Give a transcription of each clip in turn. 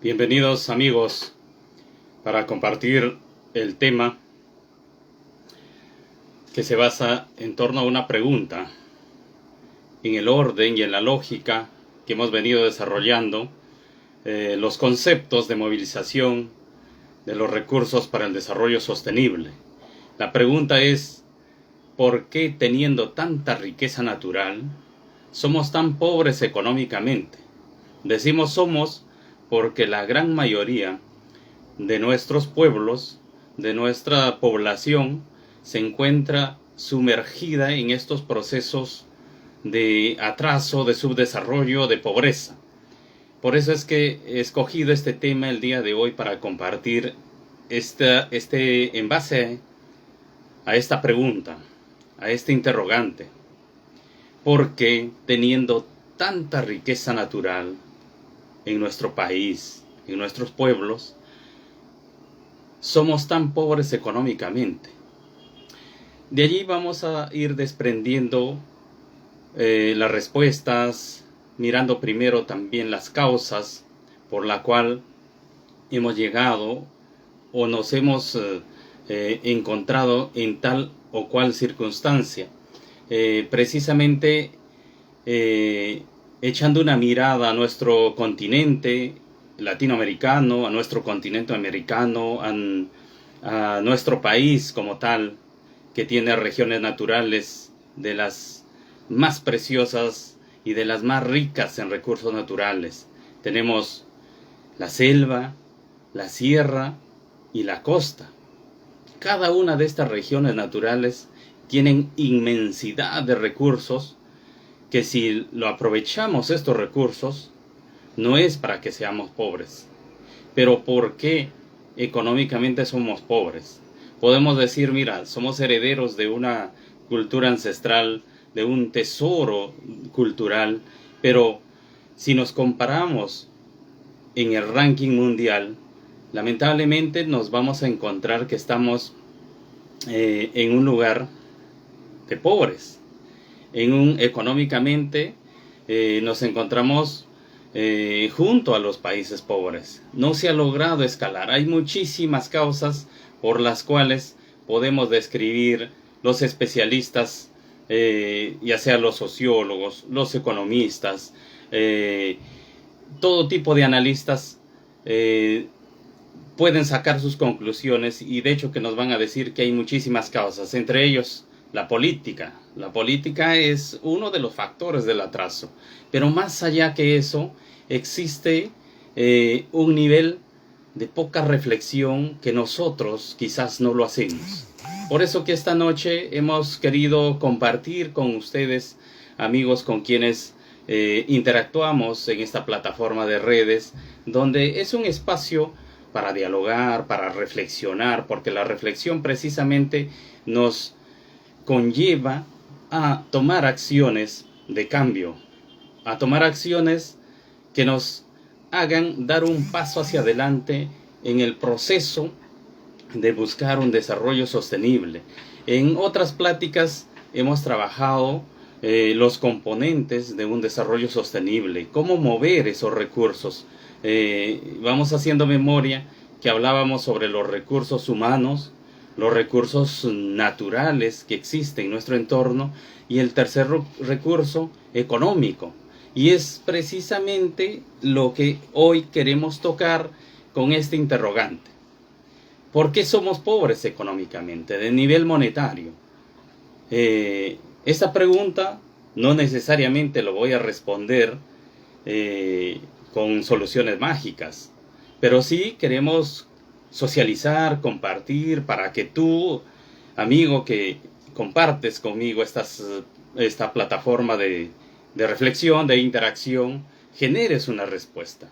Bienvenidos amigos para compartir el tema que se basa en torno a una pregunta, en el orden y en la lógica que hemos venido desarrollando, los conceptos de movilización de los recursos para el desarrollo sostenible. La pregunta es, ¿por qué teniendo tanta riqueza natural somos tan pobres económicamente? Decimos somos porque la gran mayoría de nuestros pueblos, de nuestra población, se encuentra sumergida en estos procesos de atraso, de subdesarrollo, de pobreza. Por eso es que he escogido este tema el día de hoy para compartir en base a esta pregunta, a este interrogante. ¿Por qué teniendo tanta riqueza natural en nuestro país, en nuestros pueblos, somos tan pobres económicamente? De allí vamos a ir desprendiendo las respuestas, mirando primero también las causas por la cual hemos llegado o nos hemos encontrado en tal o cual circunstancia. Precisamente echando una mirada a nuestro continente latinoamericano, a nuestro continente americano, a nuestro país como tal, que tiene regiones naturales de las más preciosas y de las más ricas en recursos naturales. Tenemos la selva, la sierra y la costa. Cada una de estas regiones naturales tienen inmensidad de recursos que si lo aprovechamos estos recursos, no es para que seamos pobres. Pero ¿por qué económicamente somos pobres? Podemos decir, mira, somos herederos de una cultura ancestral, de un tesoro cultural, pero si nos comparamos en el ranking mundial, lamentablemente nos vamos a encontrar que estamos en un lugar de pobres. Económicamente nos encontramos junto a los países pobres. No se ha logrado escalar. Hay muchísimas causas por las cuales podemos describir los especialistas, ya sea los sociólogos, los economistas, todo tipo de analistas pueden sacar sus conclusiones, y de hecho que nos van a decir que hay muchísimas causas, entre ellos la política. La política es uno de los factores del atraso, pero más allá que eso existe un nivel de poca reflexión que nosotros quizás no lo hacemos. Por eso que esta noche hemos querido compartir con ustedes, amigos con quienes interactuamos en esta plataforma de redes, donde es un espacio para dialogar, para reflexionar, porque la reflexión precisamente nos conlleva a tomar acciones de cambio, a tomar acciones que nos hagan dar un paso hacia adelante en el proceso de buscar un desarrollo sostenible. En otras pláticas hemos trabajado los componentes de un desarrollo sostenible, cómo mover esos recursos. Vamos haciendo memoria que hablábamos sobre los recursos humanos, los recursos naturales que existen en nuestro entorno, y el tercer recurso económico. Y es precisamente lo que hoy queremos tocar con este interrogante. ¿Por qué somos pobres económicamente, de nivel monetario? Esta pregunta no necesariamente lo voy a responder con soluciones mágicas, pero sí queremos socializar, compartir, para que tú, amigo que compartes conmigo esta plataforma de reflexión, de interacción, generes una respuesta.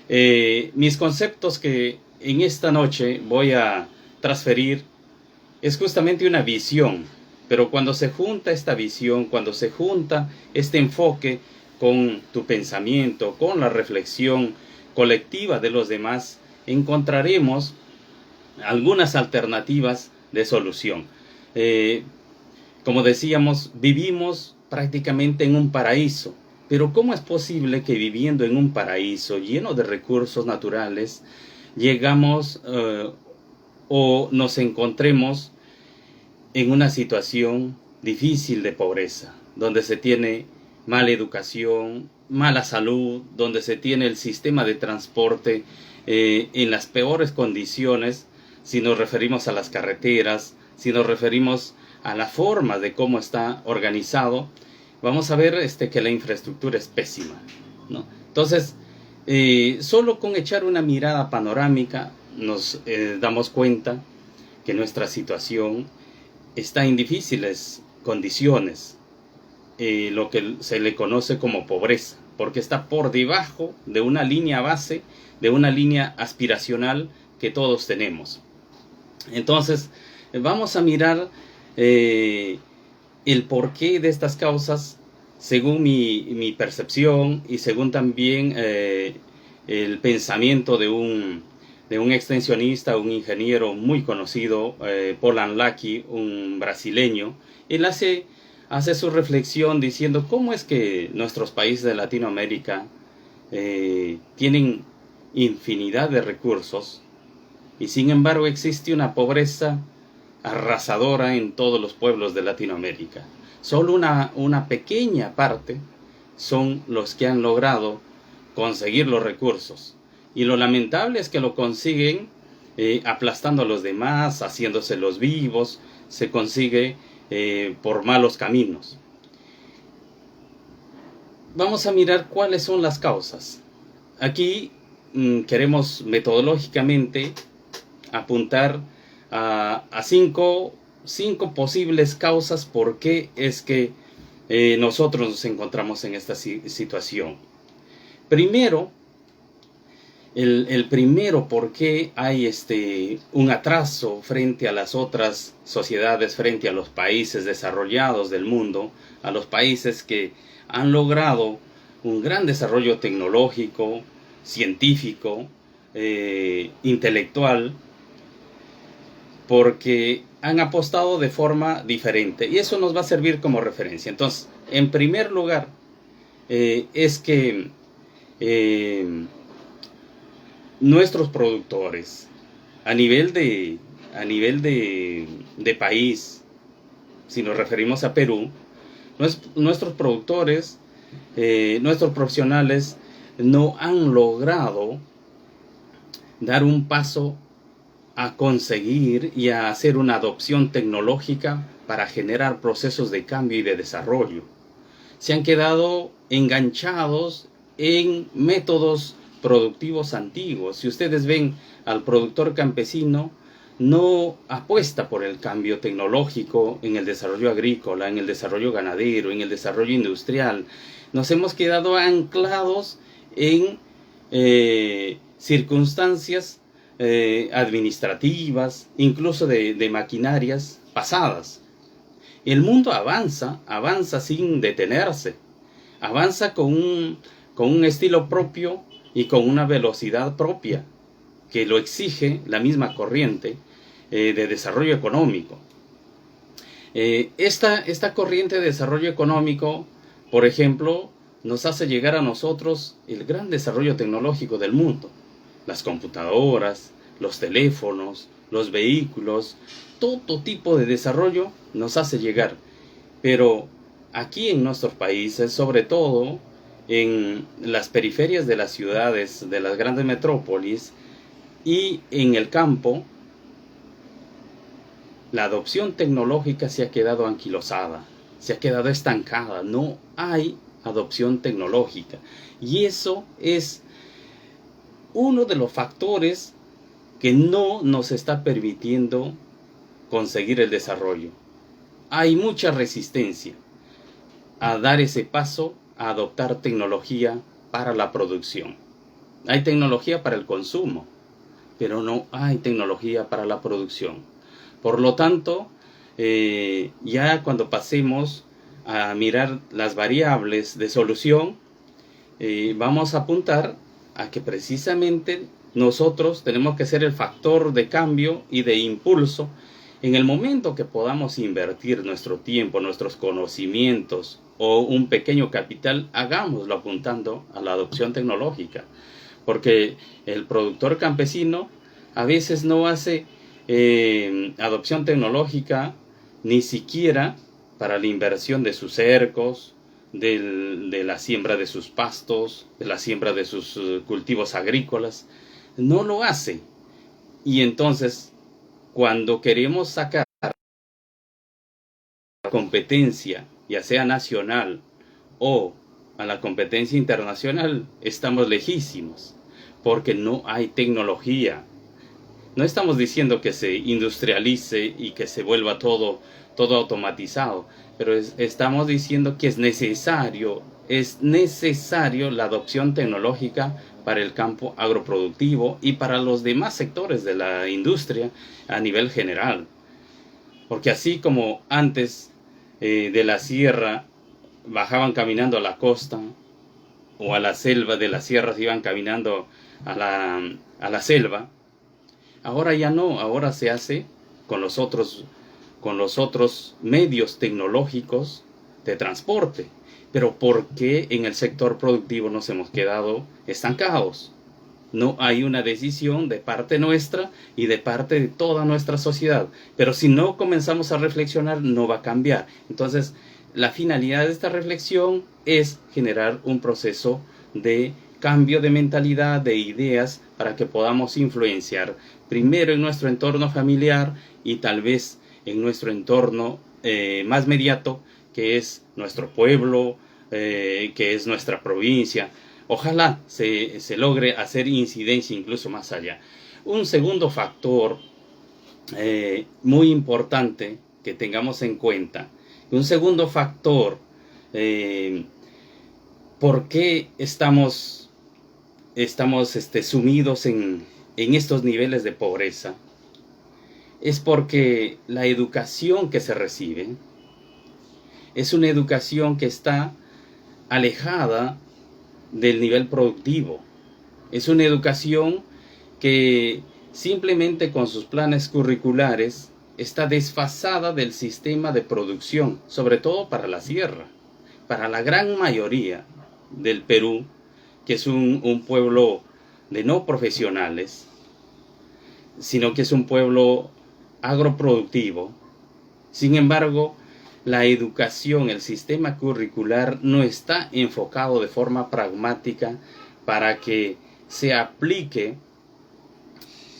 Mis conceptos que en esta noche voy a transferir es justamente una visión, pero cuando se junta esta visión, cuando se junta este enfoque con tu pensamiento, con la reflexión colectiva de los demás, encontraremos algunas alternativas de solución. Como decíamos, vivimos prácticamente en un paraíso, Pero ¿cómo es posible que viviendo en un paraíso lleno de recursos naturales, llegamos o nos encontremos en una situación difícil de pobreza, donde se tiene mala educación, mala salud, donde se tiene el sistema de transporte en las peores condiciones, si nos referimos a las carreteras, si nos referimos a la forma de cómo está organizado, vamos a ver que la infraestructura es pésima, ¿no? Entonces, solo con echar una mirada panorámica nos damos cuenta que nuestra situación está en difíciles condiciones, lo que se le conoce como pobreza, porque está por debajo de una línea base, de una línea aspiracional que todos tenemos. Entonces, vamos a mirar el porqué de estas causas según mi percepción y según también el pensamiento de un extensionista, un ingeniero muy conocido, Paul Anlaki, un brasileño. Él hace su reflexión diciendo cómo es que nuestros países de Latinoamérica tienen infinidad de recursos y sin embargo existe una pobreza arrasadora en todos los pueblos de Latinoamérica. Solo una pequeña parte son los que han logrado conseguir los recursos. Y lo lamentable es que lo consiguen aplastando a los demás, haciéndose los vivos, se consigue por malos caminos. Vamos a mirar cuáles son las causas. Aquí queremos metodológicamente apuntar a cinco posibles causas por qué es que nosotros nos encontramos en esta situación. Primero, el primero por qué hay un atraso frente a las otras sociedades, frente a los países desarrollados del mundo, a los países que han logrado un gran desarrollo tecnológico, científico, intelectual, porque han apostado de forma diferente y eso nos va a servir como referencia. Entonces, en primer lugar, es que nuestros productores a nivel de país, si nos referimos a Perú, nuestros productores, nuestros profesionales no han logrado dar un paso a conseguir y a hacer una adopción tecnológica para generar procesos de cambio y de desarrollo. Se han quedado enganchados en métodos productivos antiguos. Si ustedes ven al productor campesino, no apuesta por el cambio tecnológico en el desarrollo agrícola, en el desarrollo ganadero, en el desarrollo industrial. Nos hemos quedado anclados en circunstancias administrativas, incluso de maquinarias pasadas. El mundo avanza sin detenerse, avanza con un estilo propio y con una velocidad propia que lo exige la misma corriente de desarrollo económico. Esta corriente de desarrollo económico, por ejemplo, nos hace llegar a nosotros el gran desarrollo tecnológico del mundo. Las computadoras, los teléfonos, los vehículos, todo tipo de desarrollo nos hace llegar. Pero aquí en nuestros países, sobre todo en las periferias de las ciudades, de las grandes metrópolis y en el campo, la adopción tecnológica se ha quedado anquilosada, se ha quedado estancada, no hay adopción tecnológica. Y eso es uno de los factores que no nos está permitiendo conseguir el desarrollo. Hay mucha resistencia a dar ese paso, a adoptar tecnología para la producción. Hay tecnología para el consumo, pero no hay tecnología para la producción. Por lo tanto, ya cuando pasemos a mirar las variables de solución, vamos a apuntar a que precisamente nosotros tenemos que ser el factor de cambio y de impulso En el momento que podamos invertir nuestro tiempo, nuestros conocimientos o un pequeño capital, hagámoslo apuntando a la adopción tecnológica. Porque el productor campesino a veces no hace adopción tecnológica ni siquiera para la inversión de sus cercos, de la siembra de sus pastos, de la siembra de sus cultivos agrícolas. No lo hace. Y entonces, cuando queremos sacar la competencia, ya sea nacional o a la competencia internacional, estamos lejísimos, porque no hay tecnología. No estamos diciendo que se industrialice y que se vuelva todo automatizado, pero estamos diciendo que es necesario la adopción tecnológica para el campo agroproductivo y para los demás sectores de la industria a nivel general. Porque así como antes de la sierra bajaban caminando a la costa o a la selva, de las sierras iban caminando a la selva, ahora ya no, ahora se hace con los otros medios tecnológicos de transporte. Pero ¿por qué en el sector productivo nos hemos quedado estancados? No hay una decisión de parte nuestra y de parte de toda nuestra sociedad. Pero si no comenzamos a reflexionar, no va a cambiar. Entonces, la finalidad de esta reflexión es generar un proceso de cambio de mentalidad, de ideas, para que podamos influenciar primero en nuestro entorno familiar y tal vez en nuestro entorno más mediato, que es nuestro pueblo, que es nuestra provincia. Ojalá se logre hacer incidencia incluso más allá. Un segundo factor muy importante que tengamos en cuenta, un segundo factor, ¿por qué estamos sumidos en estos niveles de pobreza? Es porque la educación que se recibe es una educación que está alejada del nivel productivo. Es una educación que simplemente con sus planes curriculares está desfasada del sistema de producción, sobre todo para la sierra, para la gran mayoría del Perú, que es un pueblo de no profesionales, sino que es un pueblo agroproductivo. Sin embargo, la educación, el sistema curricular no está enfocado de forma pragmática para que se aplique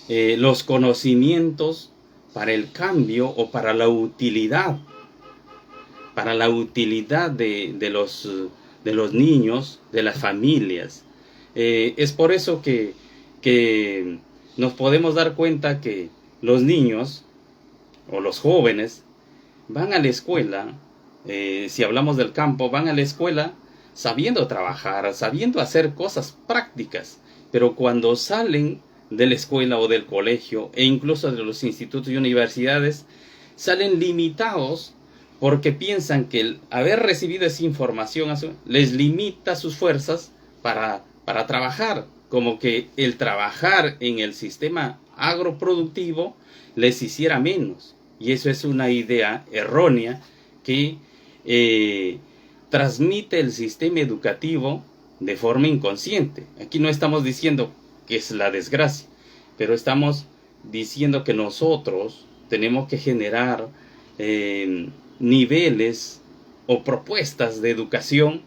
los conocimientos para el cambio o para la utilidad de los niños, de las familias. Es por eso que nos podemos dar cuenta que los niños o los jóvenes van a la escuela, si hablamos del campo, van a la escuela sabiendo trabajar, sabiendo hacer cosas prácticas, pero cuando salen de la escuela o del colegio e incluso de los institutos y universidades, salen limitados porque piensan que el haber recibido esa información les limita sus fuerzas para trabajar, como que el trabajar en el sistema agroproductivo les hiciera menos. Y eso es una idea errónea que transmite el sistema educativo de forma inconsciente. Aquí no estamos diciendo que es la desgracia, pero estamos diciendo que nosotros tenemos que generar niveles o propuestas de educación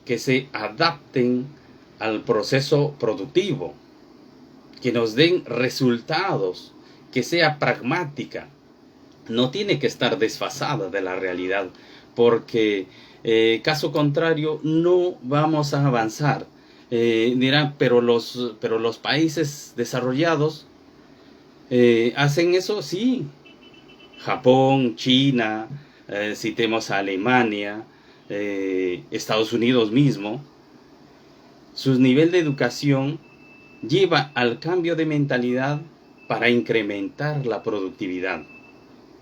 que se adapten al proceso productivo, que nos den resultados, que sea pragmática. No tiene que estar desfasada de la realidad, porque caso contrario no vamos a avanzar. Dirán, pero los países desarrollados hacen eso. Sí, Japón, China, citemos a Alemania, Estados Unidos mismo, su nivel de educación lleva al cambio de mentalidad para incrementar la productividad.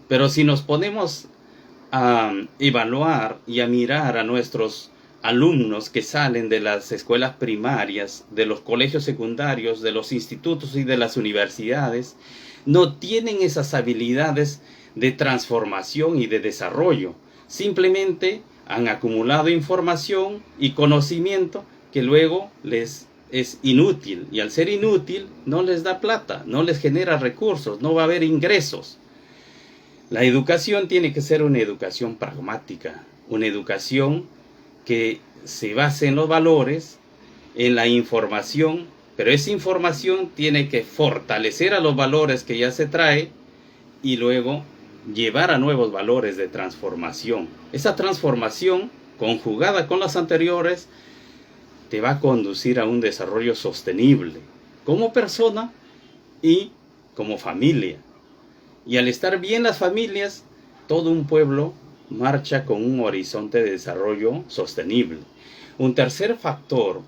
Pero si nos ponemos a evaluar y a mirar a nuestros alumnos que salen de las escuelas primarias, de los colegios secundarios, de los institutos y de las universidades, no tienen esas habilidades de transformación y de desarrollo. Simplemente han acumulado información y conocimiento que luego les es inútil, y al ser inútil no les da plata, no les genera recursos, no va a haber ingresos. La educación tiene que ser una educación pragmática, una educación que se base en los valores, en la información, pero esa información tiene que fortalecer a los valores que ya se trae y luego llevar a nuevos valores de transformación. Esa transformación, conjugada con las anteriores, te va a conducir a un desarrollo sostenible como persona y como familia. Y al estar bien las familias, todo un pueblo marcha con un horizonte de desarrollo sostenible. Un tercer factor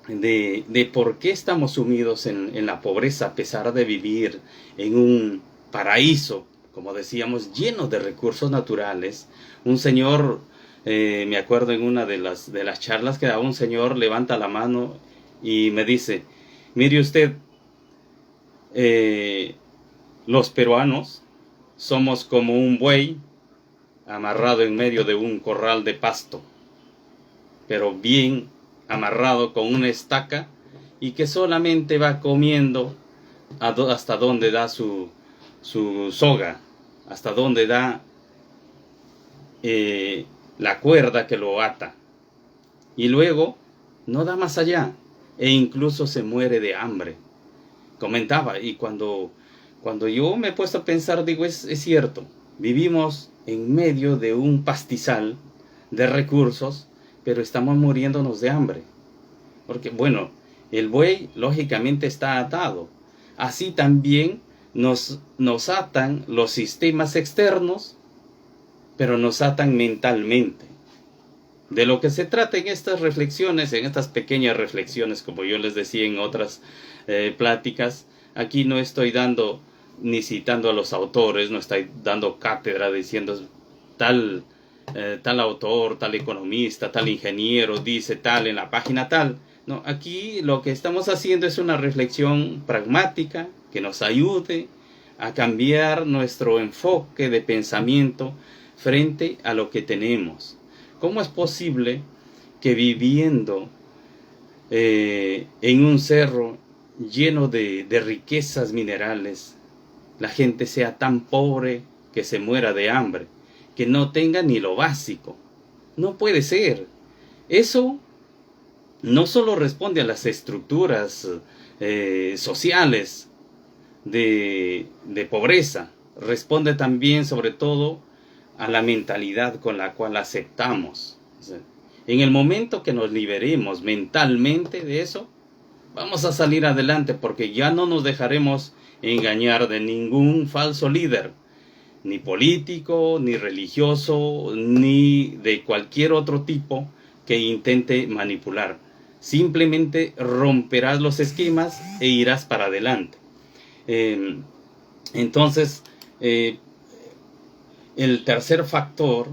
de por qué estamos sumidos en la pobreza a pesar de vivir en un paraíso, como decíamos, lleno de recursos naturales. Un señor, me acuerdo en una de las charlas que daba, un señor levanta la mano y me dice, mire usted, los peruanos somos como un buey amarrado en medio de un corral de pasto, pero bien amarrado con una estaca y que solamente va comiendo hasta donde da su soga, hasta donde da la cuerda que lo ata, y luego no da más allá e incluso se muere de hambre. Comentaba, y cuando yo me he puesto a pensar, digo, es cierto, vivimos en medio de un pastizal de recursos, pero estamos muriéndonos de hambre. Porque, bueno, el buey lógicamente está atado. Así también nos atan los sistemas externos, pero nos atan mentalmente. De lo que se trata en estas reflexiones, en estas pequeñas reflexiones, como yo les decía en otras pláticas, aquí no estoy dando ni citando a los autores, no estoy dando cátedra diciendo tal autor, tal economista, tal ingeniero dice tal en la página tal. No, aquí lo que estamos haciendo es una reflexión pragmática que nos ayude a cambiar nuestro enfoque de pensamiento frente a lo que tenemos. ¿Cómo es posible que viviendo en un cerro lleno de riquezas minerales, la gente sea tan pobre que se muera de hambre, que no tenga ni lo básico? No puede ser. Eso no solo responde a las estructuras sociales de pobreza, responde también sobre todo a la mentalidad con la cual aceptamos. O sea, en el momento que nos liberemos mentalmente de eso, vamos a salir adelante, porque ya no nos dejaremos engañar de ningún falso líder, ni político, ni religioso, ni de cualquier otro tipo que intente manipular. Simplemente romperás los esquemas e irás para adelante. Entonces, el tercer factor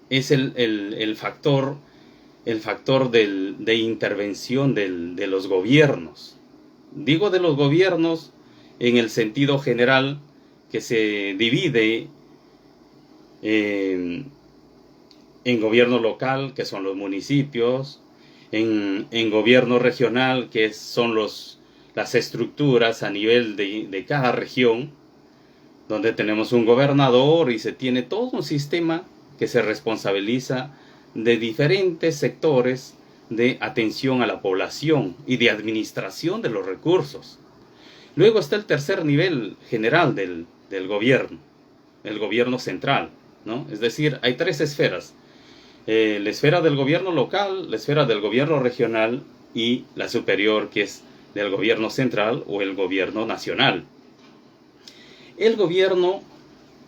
es el factor de intervención de los gobiernos. Digo de los gobiernos en el sentido general, que se divide en gobierno local, que son los municipios, en gobierno regional, que son las estructuras a nivel de cada región, donde tenemos un gobernador y se tiene todo un sistema que se responsabiliza de diferentes sectores de atención a la población y de administración de los recursos. Luego está el tercer nivel general del gobierno, el gobierno central, ¿no? Es decir, hay tres esferas: la esfera del gobierno local, la esfera del gobierno regional y la superior, que es del gobierno central o el gobierno nacional. El gobierno,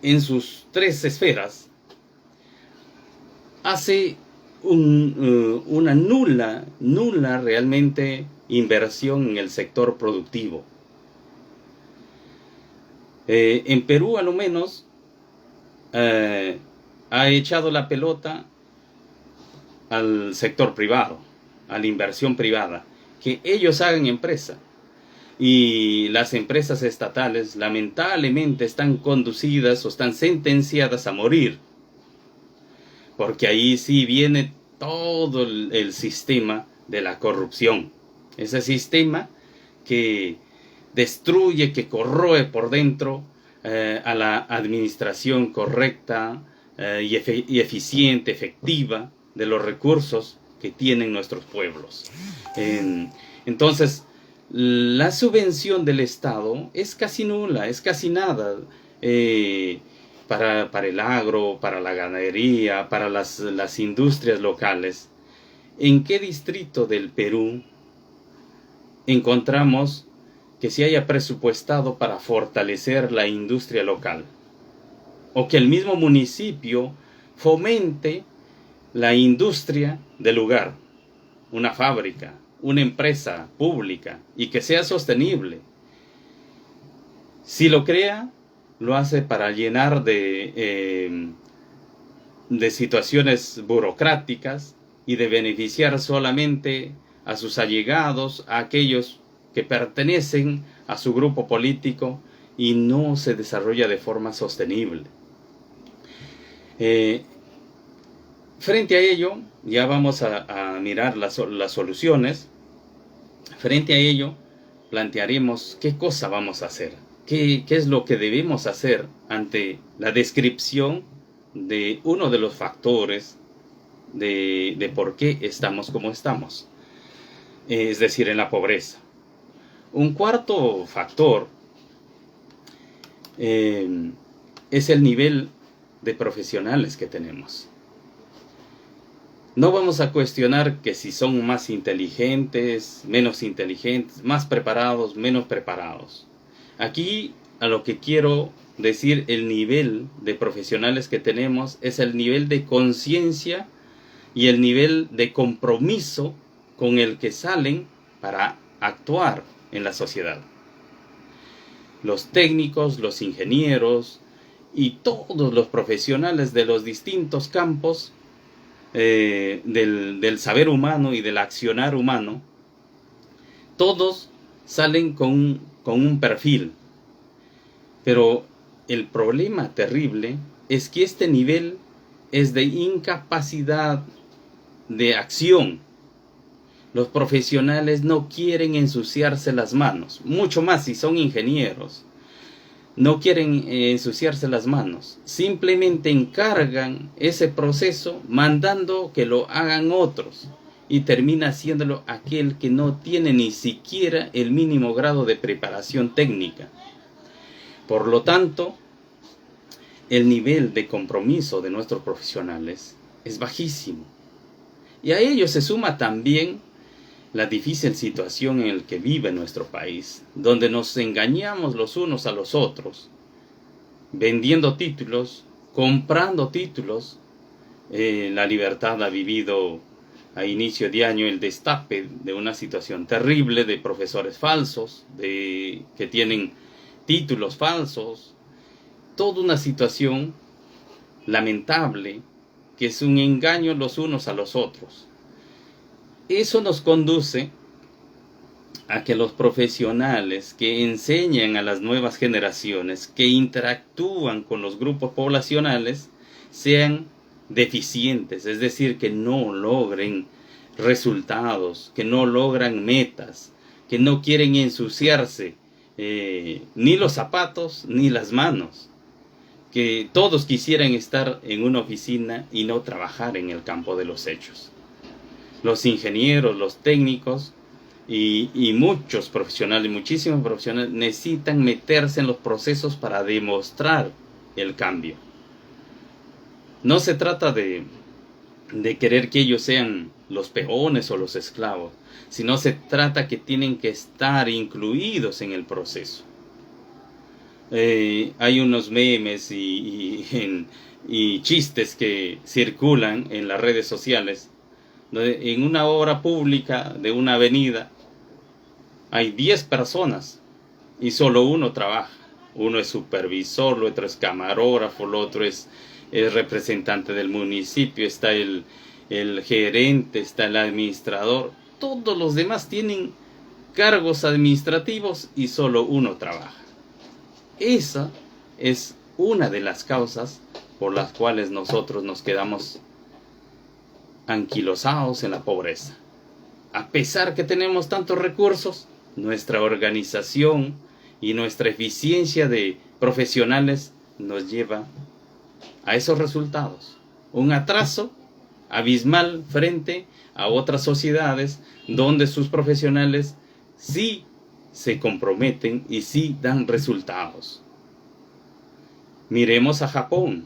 en sus tres esferas, hace una nula realmente inversión en el sector productivo. En Perú, a lo menos, ha echado la pelota al sector privado, a la inversión privada, que ellos hagan empresa. Y las empresas estatales lamentablemente están conducidas o están sentenciadas a morir, porque ahí sí viene todo el sistema de la corrupción, ese sistema que destruye, que corroe por dentro a la administración correcta y eficiente, efectiva de los recursos que tienen nuestros pueblos. Entonces, la subvención del Estado es casi nula, es casi nada para el agro, para la ganadería, para las industrias locales. ¿En qué distrito del Perú encontramos que se haya presupuestado para fortalecer la industria local? O que el mismo municipio fomente la industria del lugar, una fábrica, una empresa pública, y que sea sostenible. Si lo crea, lo hace para llenar de situaciones burocráticas y de beneficiar solamente a sus allegados, a aquellos que pertenecen a su grupo político, y no se desarrolla de forma sostenible. Frente a ello, ya vamos a mirar las soluciones. Frente a ello, plantearemos qué cosa vamos a hacer, qué es lo que debemos hacer ante la descripción de uno de los factores de por qué estamos como estamos, es decir, en la pobreza. Un cuarto factor es el nivel de profesionales que tenemos. No vamos a cuestionar que si son más inteligentes, menos inteligentes, más preparados, menos preparados. Aquí a lo que quiero decir, el nivel de profesionales que tenemos es el nivel de conciencia y el nivel de compromiso con el que salen para actuar en la sociedad. Los técnicos, los ingenieros y todos los profesionales de los distintos campos del saber humano y del accionar humano, todos salen con un perfil. Pero el problema terrible es que este nivel es de incapacidad de acción. Los profesionales no quieren ensuciarse las manos, mucho más si son ingenieros. No quieren ensuciarse las manos, simplemente encargan ese proceso mandando que lo hagan otros, y termina haciéndolo aquel que no tiene ni siquiera el mínimo grado de preparación técnica. Por lo tanto, el nivel de compromiso de nuestros profesionales es bajísimo. Y a ello se suma también la difícil situación en la que vive nuestro país, donde nos engañamos los unos a los otros, vendiendo títulos, comprando títulos. La Libertad ha vivido a inicio de año el destape de una situación terrible de profesores falsos, que tienen títulos falsos, toda una situación lamentable que es un engaño los unos a los otros. Eso nos conduce a que los profesionales que enseñan a las nuevas generaciones, que interactúan con los grupos poblacionales, sean deficientes, es decir, que no logren resultados, que no logran metas, que no quieren ensuciarse ni los zapatos ni las manos, que todos quisieran estar en una oficina y no trabajar en el campo de los hechos. Los ingenieros, los técnicos y muchos profesionales, muchísimos profesionales necesitan meterse en los procesos para demostrar el cambio. No se trata de querer que ellos sean los peones o los esclavos, sino se trata que tienen que estar incluidos en el proceso. Hay unos memes y chistes que circulan en las redes sociales, donde en una obra pública de una avenida hay 10 personas y solo uno trabaja. Uno es supervisor, el otro es camarógrafo, el otro es representante del municipio, está el gerente, está el administrador. Todos los demás tienen cargos administrativos y solo uno trabaja. Esa es una de las causas por las cuales nosotros nos quedamos anquilosados en la pobreza. A pesar que tenemos tantos recursos, nuestra organización y nuestra eficiencia de profesionales nos lleva a esos resultados. Un atraso abismal frente a otras sociedades donde sus profesionales sí se comprometen y sí dan resultados. Miremos a Japón.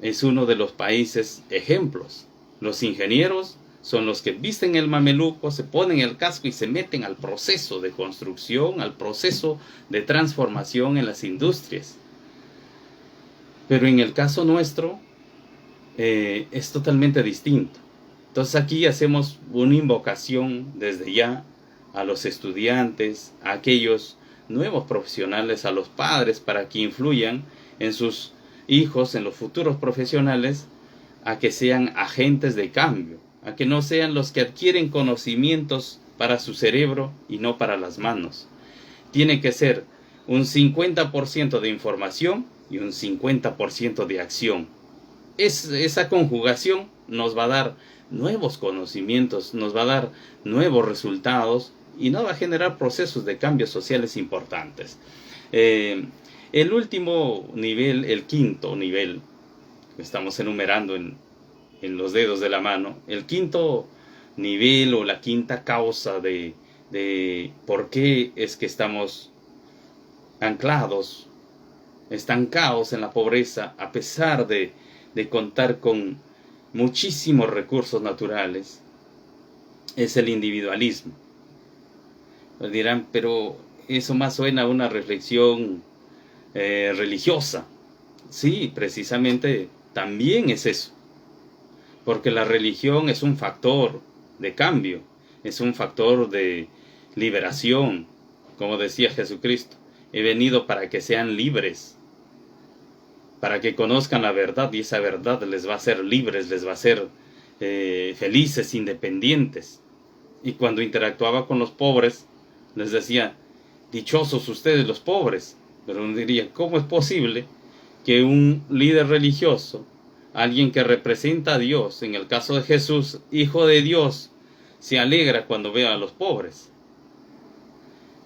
Es uno de los países ejemplos. Los ingenieros son los que visten el mameluco, se ponen el casco y se meten al proceso de construcción, al proceso de transformación en las industrias. Pero en el caso nuestro es totalmente distinto. Entonces aquí hacemos una invocación desde ya a los estudiantes, a aquellos nuevos profesionales, a los padres, para que influyan en sus hijos, en los futuros profesionales, a que sean agentes de cambio, a que no sean los que adquieren conocimientos para su cerebro y no para las manos. Tiene que ser un 50% de información y un 50% de acción. Esa conjugación nos va a dar nuevos conocimientos, nos va a dar nuevos resultados y nos va a generar procesos de cambios sociales importantes. El último nivel, el quinto nivel, que estamos enumerando en los dedos de la mano, el quinto nivel o la quinta causa de por qué es que estamos anclados, estancados en la pobreza, a pesar de contar con muchísimos recursos naturales, es el individualismo. Pues dirán, pero eso más suena a una reflexión religiosa. Sí, precisamente también es eso, porque la religión es un factor de cambio, es un factor de liberación, como decía Jesucristo. He venido para que sean libres, para que conozcan la verdad, y esa verdad les va a hacer libres, les va a hacer felices, independientes. Y cuando interactuaba con los pobres, les decía, dichosos ustedes los pobres. Pero uno diría, ¿cómo es posible que un líder religioso, alguien que representa a Dios, en el caso de Jesús, hijo de Dios, se alegra cuando ve a los pobres?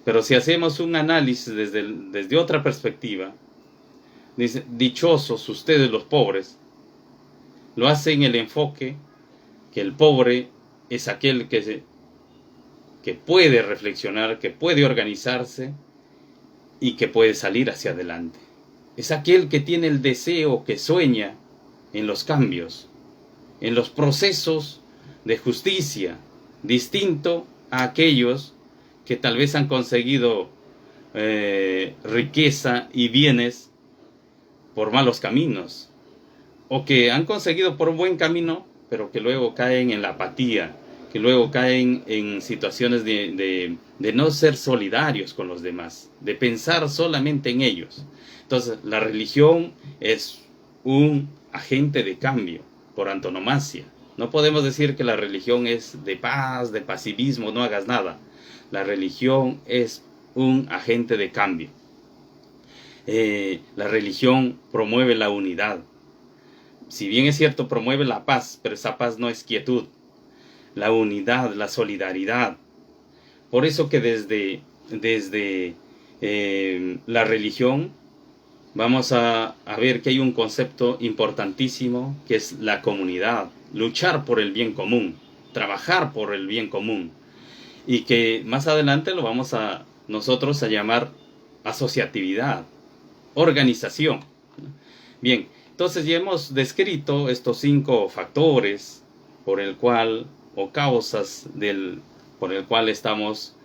Pero si hacemos un análisis desde otra perspectiva, dice, dichosos ustedes los pobres, lo hace en el enfoque que el pobre es aquel que puede reflexionar, que puede organizarse y que puede salir hacia adelante. Es aquel que tiene el deseo, que sueña en los cambios, en los procesos de justicia, distinto a aquellos que tal vez han conseguido riqueza y bienes por malos caminos, o que han conseguido por un buen camino, pero que luego caen en la apatía, que luego caen en situaciones de no ser solidarios con los demás, de pensar solamente en ellos. Entonces, la religión es un agente de cambio por antonomasia. No podemos decir que la religión es de paz, de pasivismo, no hagas nada. La religión es un agente de cambio. La religión promueve la unidad. Si bien es cierto, promueve la paz, pero esa paz no es quietud. La unidad, la solidaridad. Por eso que desde la religión vamos a ver que hay un concepto importantísimo, que es la comunidad. Luchar por el bien común, trabajar por el bien común. Y que más adelante lo vamos a nosotros a llamar asociatividad, organización. Bien, entonces ya hemos descrito estos 5 factores por el cual, o causas por el cual estamos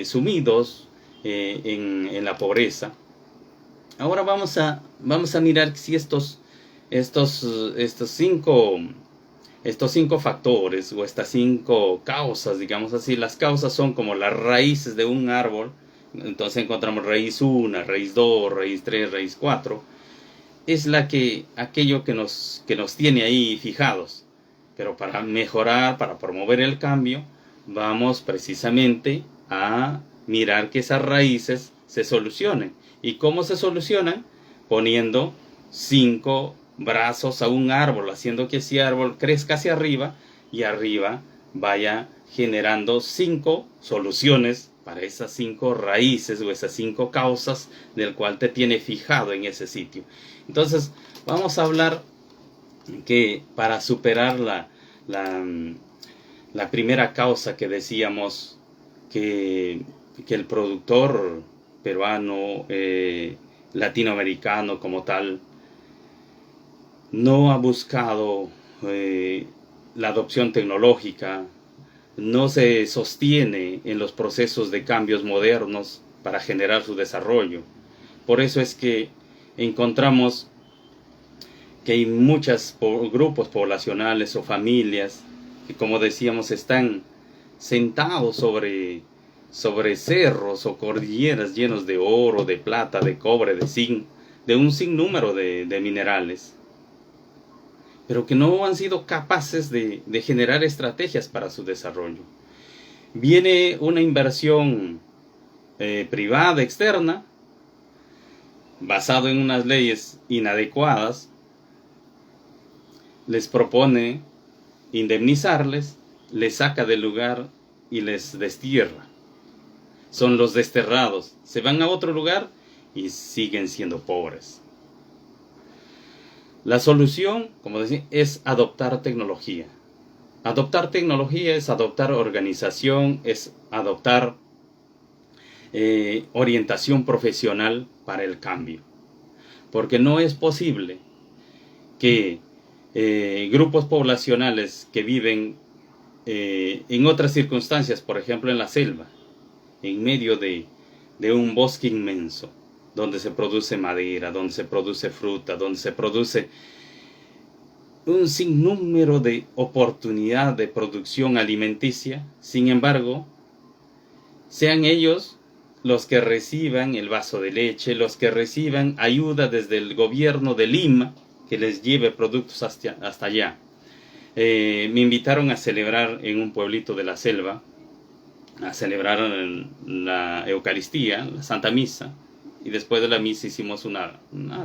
sumidos en la pobreza. Ahora vamos a mirar si estos 5 factores o estas 5 causas, digamos así, las causas son como las raíces de un árbol. Entonces encontramos raíz 1, raíz 2, raíz 3, raíz 4. Es aquello que nos tiene ahí fijados. Pero para mejorar, para promover el cambio, vamos precisamente a mirar que esas raíces se solucionen. ¿Y cómo se solucionan? Poniendo 5 brazos a un árbol, haciendo que ese árbol crezca hacia arriba y arriba vaya generando 5 soluciones para esas 5 raíces o esas 5 causas del cual te tiene fijado en ese sitio. Entonces vamos a hablar que para superar la primera causa que decíamos que el productor peruano, latinoamericano como tal, no ha buscado la adopción tecnológica, no se sostiene en los procesos de cambios modernos para generar su desarrollo. Por eso es que encontramos que hay muchos grupos poblacionales o familias que, como decíamos, están sentados sobre cerros o cordilleras llenos de oro, de plata, de cobre, de zinc, de un sinnúmero de minerales, pero que no han sido capaces de generar estrategias para su desarrollo. Viene una inversión privada, externa, basado en unas leyes inadecuadas, les propone indemnizarles, les saca del lugar y les destierra. Son los desterrados, se van a otro lugar y siguen siendo pobres. La solución, como decía, es adoptar tecnología. Adoptar tecnología es adoptar organización, es adoptar orientación profesional para el cambio. Porque no es posible que grupos poblacionales que viven en otras circunstancias, por ejemplo en la selva, en medio de un bosque inmenso, donde se produce madera, donde se produce fruta, donde se produce un sinnúmero de oportunidad de producción alimenticia, sin embargo, sean ellos los que reciban el vaso de leche, los que reciban ayuda desde el gobierno de Lima, que les lleve productos hasta allá. Me invitaron a celebrar en un pueblito de la selva, a celebrar la Eucaristía, la Santa Misa, y después de la misa hicimos una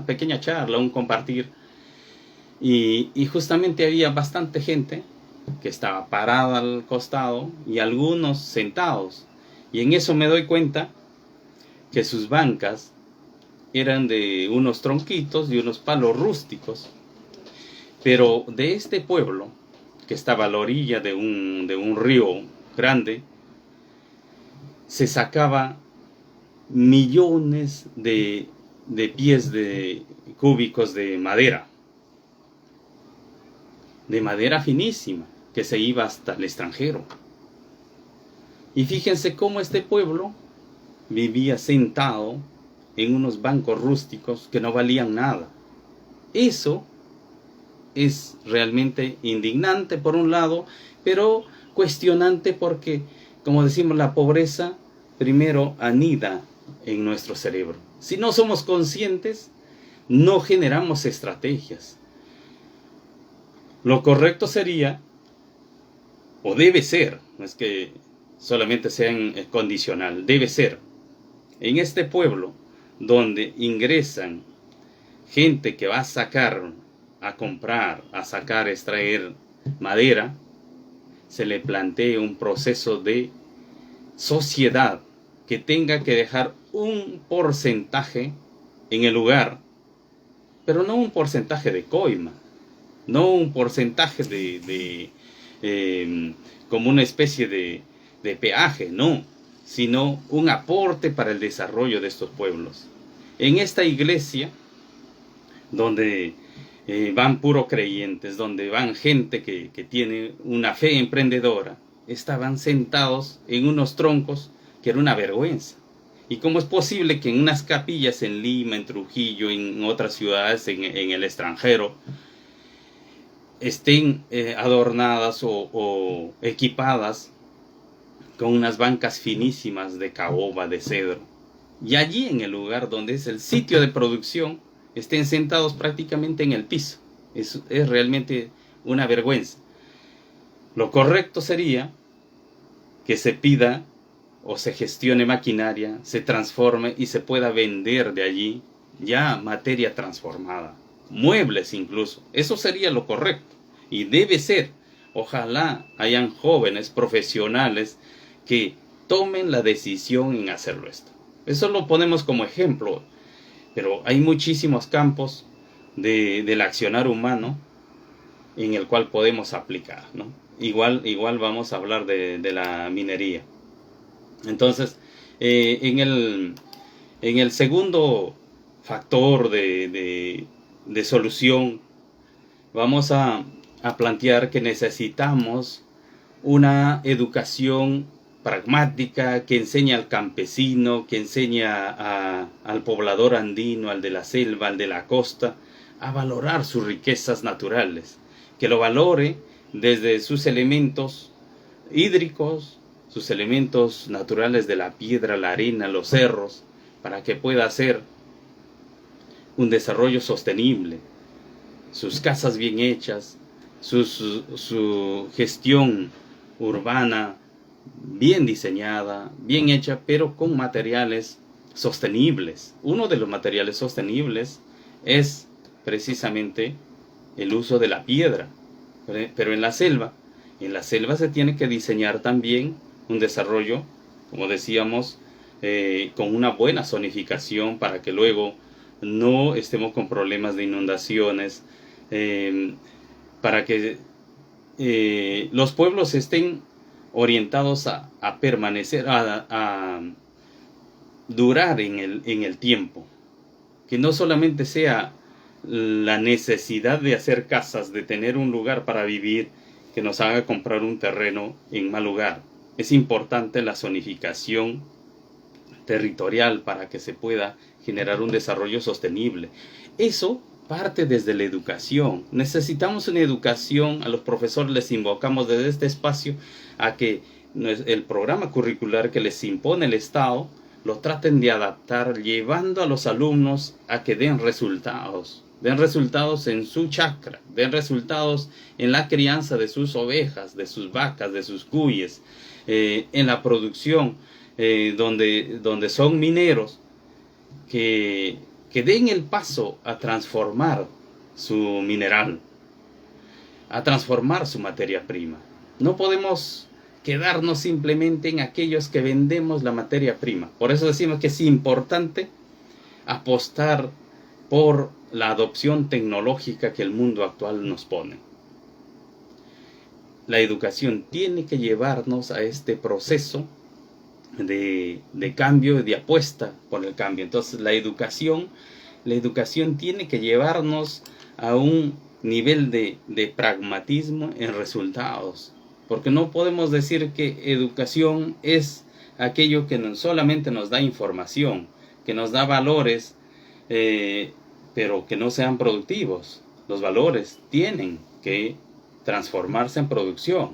pequeña charla, un compartir, y justamente había bastante gente que estaba parada al costado y algunos sentados, y en eso me doy cuenta que sus bancas eran de unos tronquitos y unos palos rústicos, pero de este pueblo que estaba a la orilla de un río grande, se sacaba millones de pies cúbicos de madera finísima, que se iba hasta el extranjero. Y fíjense cómo este pueblo vivía sentado en unos bancos rústicos que no valían nada. Eso es realmente indignante por un lado, pero cuestionante porque, como decimos, la pobreza primero anida en nuestro cerebro. Si no somos conscientes, no generamos estrategias. Lo correcto sería, o debe ser, no es que solamente sea condicional, debe ser, en este pueblo donde ingresan gente que va a sacar, a comprar, a sacar, extraer madera, se le plantee un proceso de sociedad que tenga que dejar un porcentaje en el lugar, pero no un porcentaje de coima, no un porcentaje como una especie de peaje, no, sino un aporte para el desarrollo de estos pueblos. En esta iglesia, donde van puro creyentes, donde van gente que tiene una fe emprendedora, estaban sentados en unos troncos que era una vergüenza. ¿Y cómo es posible que en unas capillas en Lima, en Trujillo, en otras ciudades, en el extranjero, estén adornadas o equipadas con unas bancas finísimas de caoba, de cedro? Y allí, en el lugar donde es el sitio de producción, estén sentados prácticamente en el piso. Es realmente una vergüenza. Lo correcto sería que se pida o se gestione maquinaria, se transforme y se pueda vender de allí ya materia transformada, muebles incluso. Eso sería lo correcto y debe ser. Ojalá hayan jóvenes profesionales que tomen la decisión en hacerlo esto. Eso lo ponemos como ejemplo, pero hay muchísimos campos del accionar humano en el cual podemos aplicar, ¿no? Igual vamos a hablar de la minería. Entonces, en el segundo factor de solución, vamos a plantear que necesitamos una educación pragmática que enseñe al campesino, que enseñe al poblador andino, al de la selva, al de la costa, a valorar sus riquezas naturales, que lo valore desde sus elementos hídricos, sus elementos naturales de la piedra, la arena, los cerros, para que pueda hacer un desarrollo sostenible, sus casas bien hechas, su gestión urbana bien diseñada, bien hecha, pero con materiales sostenibles. Uno de los materiales sostenibles es precisamente el uso de la piedra. Pero en la selva se tiene que diseñar también un desarrollo, como decíamos, con una buena zonificación para que luego no estemos con problemas de inundaciones, para que los pueblos estén orientados a permanecer, a durar en el tiempo, que no solamente sea la necesidad de hacer casas, de tener un lugar para vivir, que nos haga comprar un terreno en mal lugar. Es importante la zonificación territorial para que se pueda generar un desarrollo sostenible. Eso parte desde la educación. Necesitamos una educación. A los profesores les invocamos desde este espacio a que el programa curricular que les impone el Estado lo traten de adaptar, llevando a los alumnos a que den resultados en su chacra, den resultados en la crianza de sus ovejas, de sus vacas, de sus cuyes, en la producción, donde son mineros, que den el paso a transformar su mineral, a transformar su materia prima. No podemos quedarnos simplemente en aquellos que vendemos la materia prima. Por eso decimos que es importante apostar por la adopción tecnológica que el mundo actual nos pone. La educación tiene que llevarnos a este proceso de cambio, de apuesta por el cambio. Entonces la educación tiene que llevarnos a un nivel de pragmatismo en resultados, porque no podemos decir que educación es aquello que solamente nos da información, que nos da valores, pero que no sean productivos. Los valores tienen que transformarse en producción.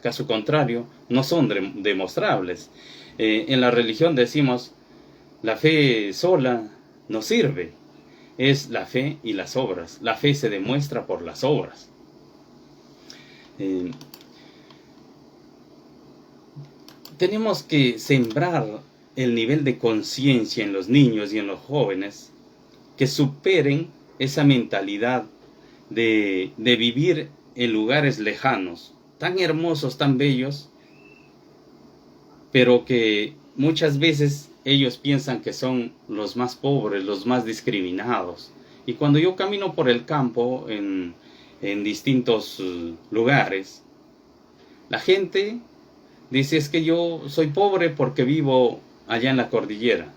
Caso contrario, no son demostrables. En la religión decimos, la fe sola no sirve. Es la fe y las obras. La fe se demuestra por las obras. Tenemos que sembrar el nivel de conciencia en los niños y en los jóvenes, que superen esa mentalidad de vivir en lugares lejanos, tan hermosos, tan bellos, pero que muchas veces ellos piensan que son los más pobres, los más discriminados. Y cuando yo camino por el campo en distintos lugares, la gente dice: es que yo soy pobre porque vivo allá en la cordillera.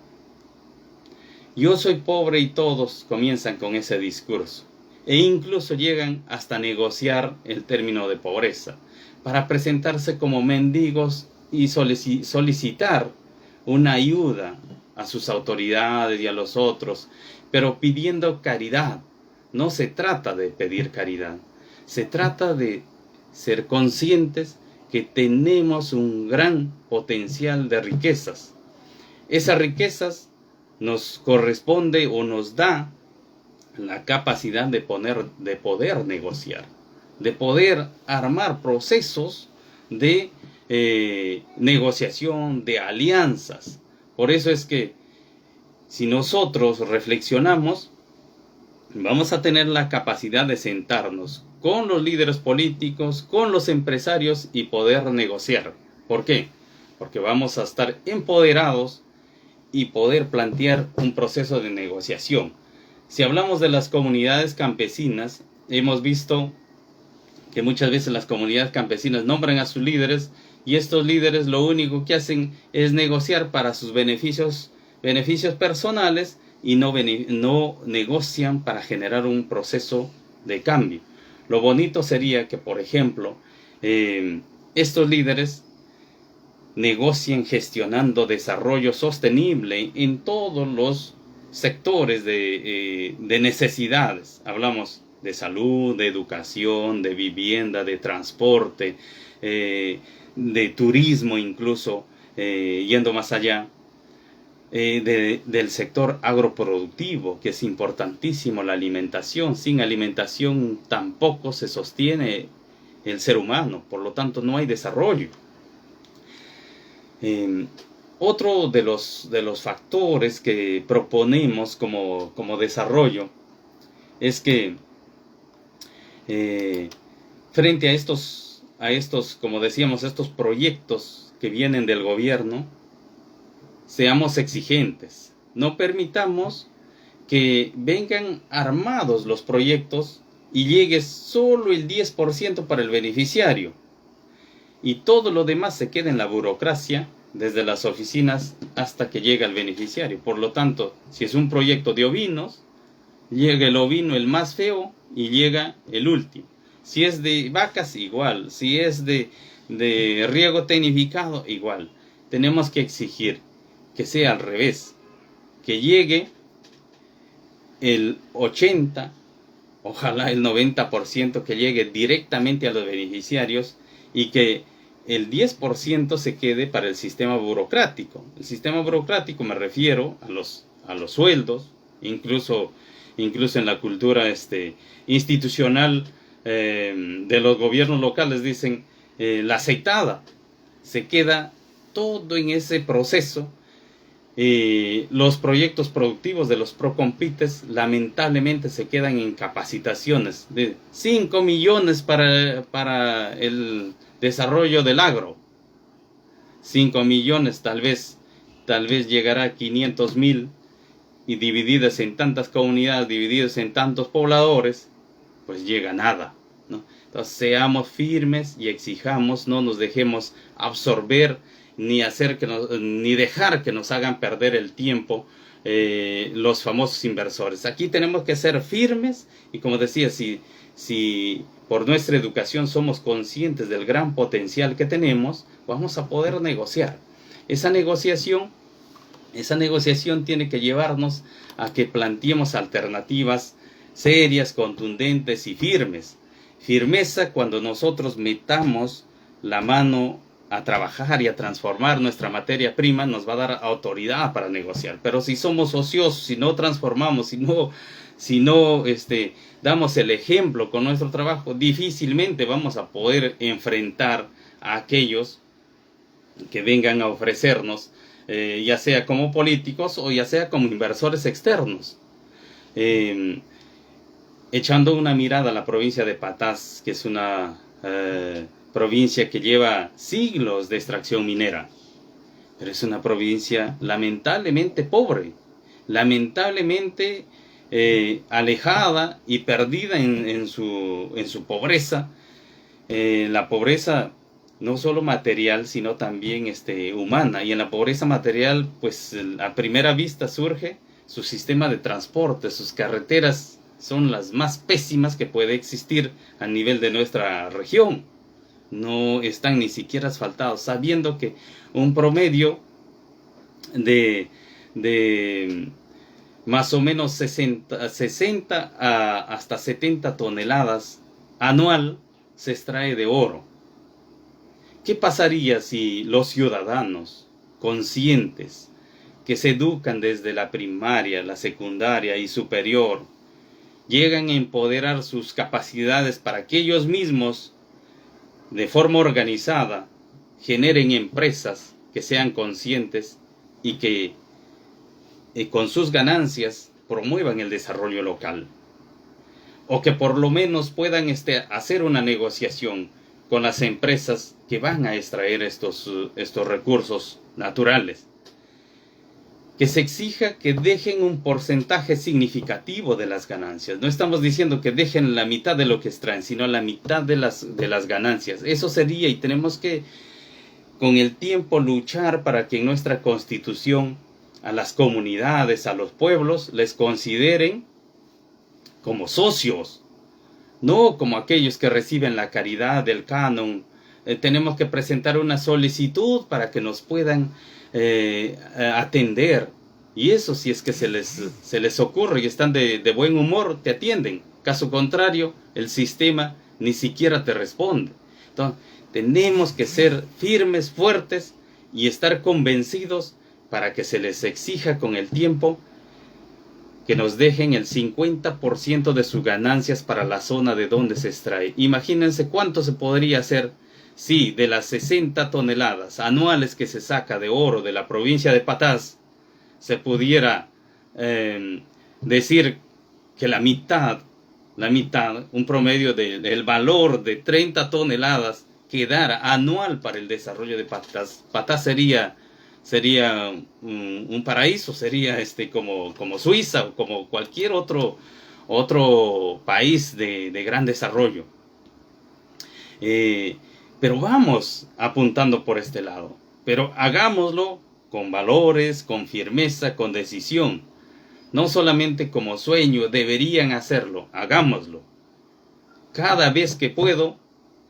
Yo soy pobre, y todos comienzan con ese discurso. E incluso llegan hasta negociar el término de pobreza, para presentarse como mendigos y solicitar una ayuda a sus autoridades y a los otros, pero pidiendo caridad. No se trata de pedir caridad, se trata de ser conscientes que tenemos un gran potencial de riquezas. Esas riquezas nos corresponde o nos da la capacidad de poder negociar, de poder armar procesos de negociación, de alianzas. Por eso es que si nosotros reflexionamos, vamos a tener la capacidad de sentarnos con los líderes políticos, con los empresarios y poder negociar. ¿Por qué? Porque vamos a estar empoderados y poder plantear un proceso de negociación. Si hablamos de las comunidades campesinas, hemos visto que muchas veces las comunidades campesinas nombran a sus líderes y estos líderes lo único que hacen es negociar para sus beneficios personales y no negocian para generar un proceso de cambio. Lo bonito sería que, por ejemplo, estos líderes negocien gestionando desarrollo sostenible en todos los sectores de necesidades. Hablamos de salud, de educación, de vivienda, de transporte, de turismo incluso, yendo más allá. Del sector agroproductivo, que es importantísimo, la alimentación. Sin alimentación tampoco se sostiene el ser humano, por lo tanto no hay desarrollo. Otro de los factores que proponemos como desarrollo es que frente a estos, como decíamos, estos proyectos que vienen del gobierno, seamos exigentes. No permitamos que vengan armados los proyectos y llegue solo el 10% para el beneficiario. Y todo lo demás se queda en la burocracia, desde las oficinas hasta que llega el beneficiario. Por lo tanto, si es un proyecto de ovinos, llega el ovino el más feo y llega el último. Si es de vacas, igual. Si es de riego tecnificado, igual. Tenemos que exigir que sea al revés, que llegue el 80%, ojalá el 90%, que llegue directamente a los beneficiarios y que el 10% se quede para el sistema burocrático. El sistema burocrático me refiero a los sueldos, incluso en la cultura institucional de los gobiernos locales dicen la aceitada. Se queda todo en ese proceso. Los proyectos productivos de los Procompites lamentablemente se quedan en capacitaciones de 5 millones para el desarrollo del agro. 5 millones tal vez llegará a 500,000 y divididas en tantas comunidades, divididas en tantos pobladores, pues llega nada, ¿no? Entonces seamos firmes y exijamos, no nos dejemos absorber ni dejar que nos hagan perder el tiempo los famosos inversores. Aquí tenemos que ser firmes y, como decía, si por nuestra educación somos conscientes del gran potencial que tenemos, vamos a poder negociar. Esa negociación tiene que llevarnos a que planteemos alternativas serias, contundentes y firmes. Firmeza cuando nosotros metamos la mano a trabajar y a transformar nuestra materia prima, nos va a dar autoridad para negociar. Pero si somos ociosos, si no transformamos, si no damos el ejemplo con nuestro trabajo, difícilmente vamos a poder enfrentar a aquellos que vengan a ofrecernos, ya sea como políticos o ya sea como inversores externos. Echando una mirada a la provincia de Patás, que es una provincia que lleva siglos de extracción minera, pero es una provincia lamentablemente pobre, lamentablemente alejada y perdida en su pobreza, la pobreza no solo material sino también humana. Y en la pobreza material, pues a primera vista surge su sistema de transporte. Sus carreteras son las más pésimas que puede existir a nivel de nuestra región. No están ni siquiera asfaltados, sabiendo que un promedio de más o menos 60 hasta 70 toneladas anual se extrae de oro. ¿Qué pasaría si los ciudadanos conscientes que se educan desde la primaria, la secundaria y superior llegan a empoderar sus capacidades para que ellos mismos, de forma organizada, generen empresas que sean conscientes y que con sus ganancias promuevan el desarrollo local, o que por lo menos puedan hacer una negociación con las empresas que van a extraer estos recursos naturales, que se exija que dejen un porcentaje significativo de las ganancias. No estamos diciendo que dejen la mitad de lo que extraen, sino la mitad de las ganancias. Eso sería, y tenemos que con el tiempo luchar para que en nuestra Constitución a las comunidades, a los pueblos, les consideren como socios, no como aquellos que reciben la caridad del canon. Tenemos que presentar una solicitud para que nos puedan atender, y eso si es que se les ocurre y están de buen humor, te atienden. Caso contrario, el sistema ni siquiera te responde. Entonces, tenemos que ser firmes, fuertes y estar convencidos para que se les exija con el tiempo que nos dejen el 50% de sus ganancias para la zona de donde se extrae. Imagínense cuánto se podría hacer si de las 60 toneladas anuales que se saca de oro de la provincia de Patás, se pudiera decir que la mitad, un promedio del valor de 30 toneladas, quedara anual para el desarrollo de Patás. Patás sería un paraíso, sería como Suiza o como cualquier otro país de gran desarrollo. Pero vamos apuntando por este lado, pero hagámoslo con valores, con firmeza, con decisión. No solamente como sueño, deberían hacerlo, hagámoslo. Cada vez que puedo,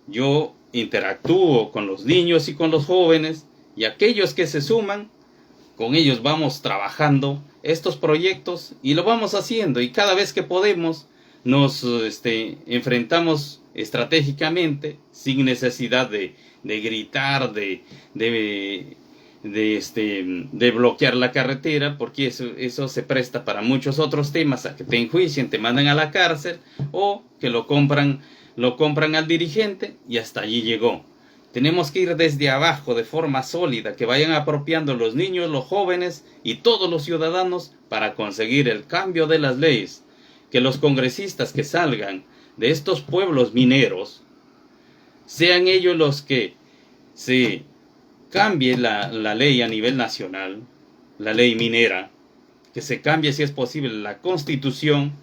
yo interactúo con los niños y con los jóvenes, y aquellos que se suman, con ellos vamos trabajando estos proyectos y lo vamos haciendo, y cada vez que podemos nos enfrentamos estratégicamente, sin necesidad de gritar, de bloquear la carretera, porque eso se presta para muchos otros temas, a que te enjuicien, te mandan a la cárcel, o que lo compran al dirigente y hasta allí llegó. Tenemos que ir desde abajo de forma sólida, que vayan apropiando los niños, los jóvenes y todos los ciudadanos para conseguir el cambio de las leyes. Que los congresistas que salgan de estos pueblos mineros sean ellos los que se cambie la ley a nivel nacional, la ley minera, que se cambie si es posible la Constitución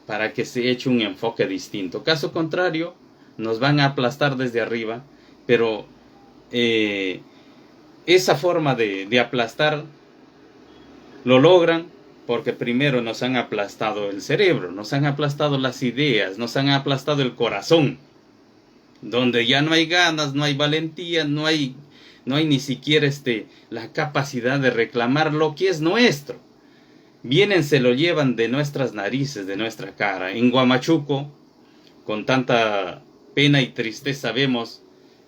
para que se eche un enfoque distinto. Caso contrario, nos van a aplastar desde arriba. Pero esa forma de aplastar lo logran porque primero nos han aplastado el cerebro, nos han aplastado las ideas, nos han aplastado el corazón, donde ya no hay ganas, no hay valentía, no hay ni siquiera la capacidad de reclamar lo que es nuestro. Vienen, se lo llevan de nuestras narices, de nuestra cara. En Huamachuco, con tanta pena y tristeza, vemos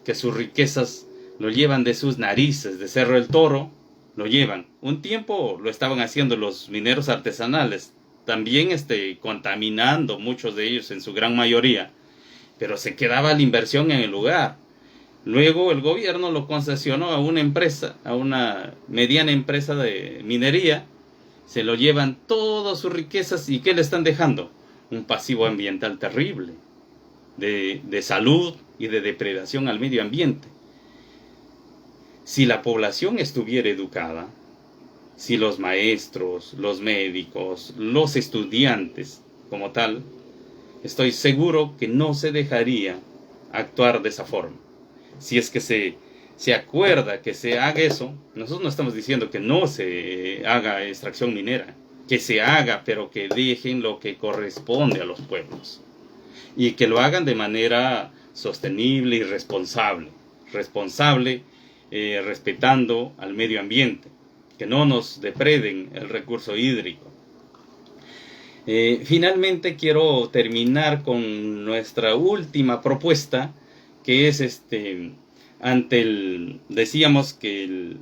que sus riquezas lo llevan de sus narices. De Cerro el Toro lo llevan. Un tiempo lo estaban haciendo los mineros artesanales, también contaminando, muchos de ellos en su gran mayoría, pero se quedaba la inversión en el lugar. Luego el gobierno lo concesionó a una empresa, a una mediana empresa de minería. Se lo llevan todas sus riquezas, y ¿qué le están dejando? Un pasivo ambiental terrible, de salud y de depredación al medio ambiente. Si la población estuviera educada, si los maestros, los médicos, los estudiantes como tal, estoy seguro que no se dejaría actuar de esa forma. Si es que se acuerda que se haga eso, nosotros no estamos diciendo que no se haga extracción minera, que se haga, pero que dejen lo que corresponde a los pueblos. Y que lo hagan de manera sostenible y responsable, respetando al medio ambiente, que no nos depreden el recurso hídrico. Finalmente quiero terminar con nuestra última propuesta, que es decíamos que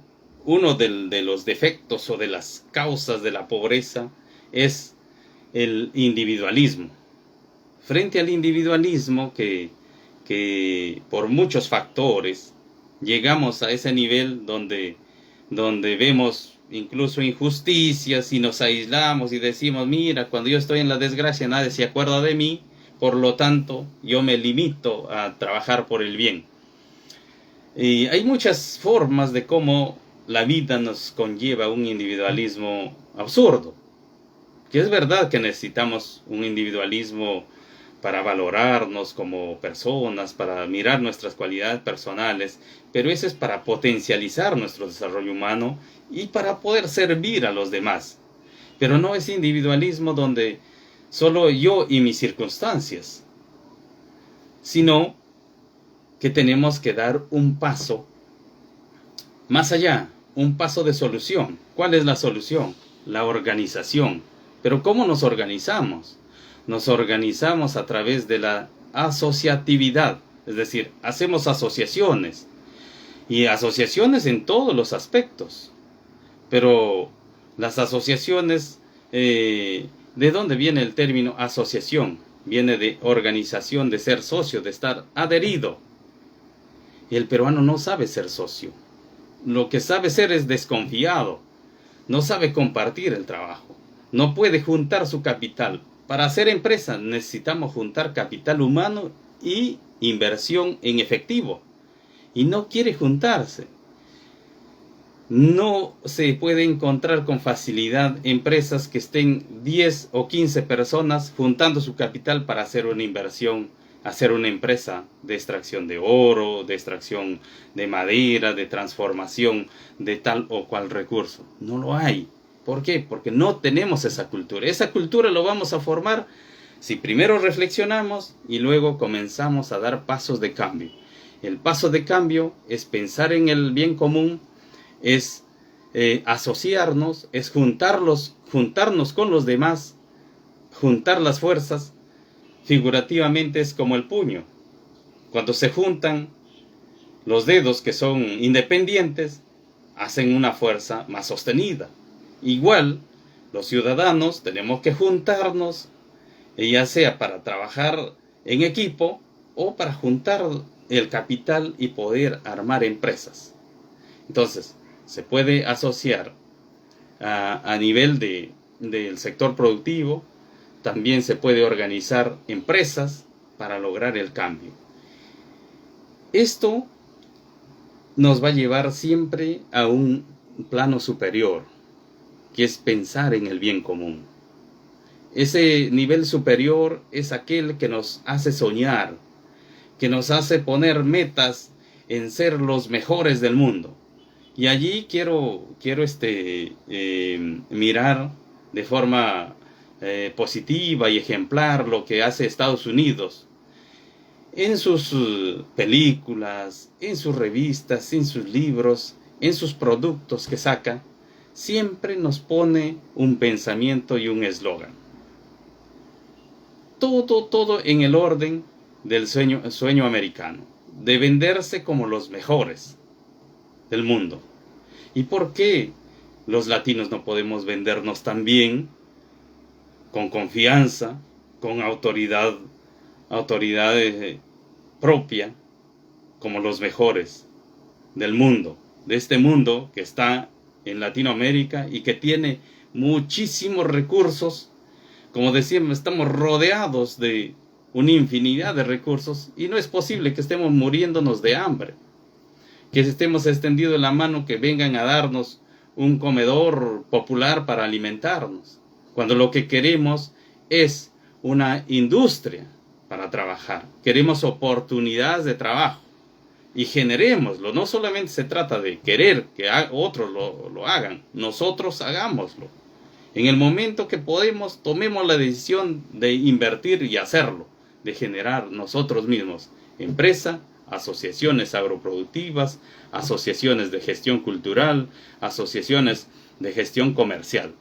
uno de los defectos o de las causas de la pobreza es el individualismo. Frente al individualismo que por muchos factores llegamos a ese nivel donde vemos incluso injusticias y nos aislamos y decimos, mira, cuando yo estoy en la desgracia nadie se acuerda de mí, por lo tanto yo me limito a trabajar por el bien. Y hay muchas formas de cómo la vida nos conlleva un individualismo absurdo. Que es verdad que necesitamos un individualismo para valorarnos como personas, para mirar nuestras cualidades personales, pero eso es para potencializar nuestro desarrollo humano y para poder servir a los demás. Pero no es individualismo donde solo yo y mis circunstancias, sino que tenemos que dar un paso más allá, un paso de solución. ¿Cuál es la solución? La organización. Pero ¿cómo nos organizamos? Nos organizamos a través de la asociatividad, es decir, hacemos asociaciones, y asociaciones en todos los aspectos. Pero las asociaciones, ¿de dónde viene el término asociación? Viene de organización, de ser socio, de estar adherido. Y el peruano no sabe ser socio. Lo que sabe ser es desconfiado. No sabe compartir el trabajo. No puede juntar su capital. Para hacer empresa necesitamos juntar capital humano y inversión en efectivo. Y no quiere juntarse. No se puede encontrar con facilidad empresas que estén 10 o 15 personas juntando su capital para hacer una inversión, hacer una empresa de extracción de oro, de extracción de madera, de transformación de tal o cual recurso. No lo hay. ¿Por qué? Porque no tenemos esa cultura. Esa cultura lo vamos a formar si primero reflexionamos y luego comenzamos a dar pasos de cambio. El paso de cambio es pensar en el bien común, es asociarnos, es juntarnos con los demás, juntar las fuerzas. Figurativamente es como el puño. Cuando se juntan los dedos que son independientes, hacen una fuerza más sostenida. Igual, los ciudadanos tenemos que juntarnos, ya sea para trabajar en equipo o para juntar el capital y poder armar empresas. Entonces, se puede asociar a nivel del sector productivo, también se puede organizar empresas para lograr el cambio. Esto nos va a llevar siempre a un plano superior, que es pensar en el bien común. Ese nivel superior es aquel que nos hace soñar, que nos hace poner metas en ser los mejores del mundo. Y allí quiero mirar de forma positiva y ejemplar lo que hace Estados Unidos en sus películas, en sus revistas, en sus libros, en sus productos que saca. Siempre nos pone un pensamiento y un eslogan. Todo en el orden del sueño americano, de venderse como los mejores del mundo. ¿Y por qué los latinos no podemos vendernos tan bien, con confianza, con autoridad propia, como los mejores del mundo, de este mundo que está en Latinoamérica y que tiene muchísimos recursos? Como decíamos, estamos rodeados de una infinidad de recursos y no es posible que estemos muriéndonos de hambre, que estemos extendido la mano, que vengan a darnos un comedor popular para alimentarnos, cuando lo que queremos es una industria para trabajar. Queremos oportunidades de trabajo y generémoslo. No solamente se trata de querer que otros lo hagan, nosotros hagámoslo. En el momento que podemos, tomemos la decisión de invertir y hacerlo, de generar nosotros mismos empresa, asociaciones agroproductivas, asociaciones de gestión cultural, asociaciones de gestión comercial.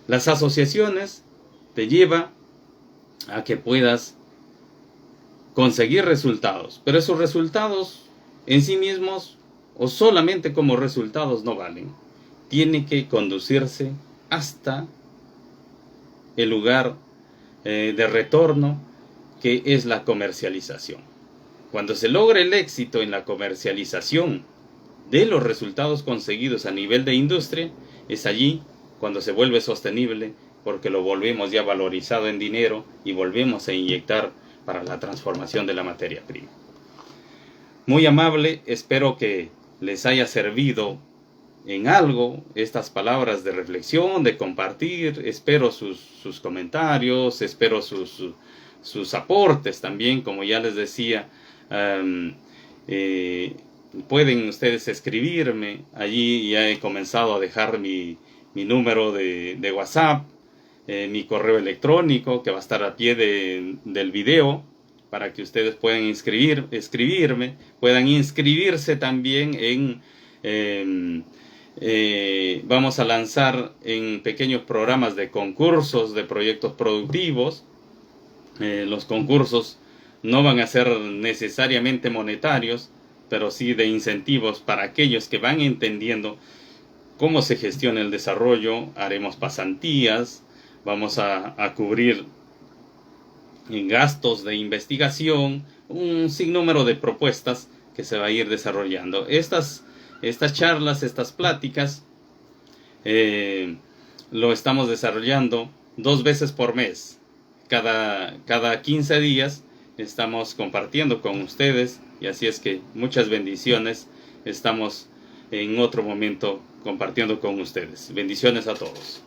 Las asociaciones te llevan a que puedas conseguir resultados, pero esos resultados en sí mismos o solamente como resultados no valen. Tiene que conducirse hasta el lugar de retorno, que es la comercialización. Cuando se logra el éxito en la comercialización de los resultados conseguidos a nivel de industria, es allí cuando se vuelve sostenible, porque lo volvemos ya valorizado en dinero y volvemos a inyectar para la transformación de la materia prima. Muy amable, espero que les haya servido en algo estas palabras de reflexión, de compartir. Espero sus comentarios, espero sus aportes también, como ya les decía. Pueden ustedes escribirme, allí ya he comenzado a dejar mi número de WhatsApp, mi correo electrónico que va a estar a pie del video, para que ustedes puedan escribirme, puedan inscribirse también vamos a lanzar en pequeños programas de concursos, de proyectos productivos. Los concursos no van a ser necesariamente monetarios, pero sí de incentivos para aquellos que van entendiendo cómo se gestiona el desarrollo. Haremos pasantías, vamos a cubrir gastos de investigación, un sinnúmero de propuestas que se va a ir desarrollando. Estas charlas, estas pláticas, lo estamos desarrollando 2 veces por mes. Cada 15 días estamos compartiendo con ustedes, y así es que muchas bendiciones. Estamos en otro momento compartiendo con ustedes. Bendiciones a todos.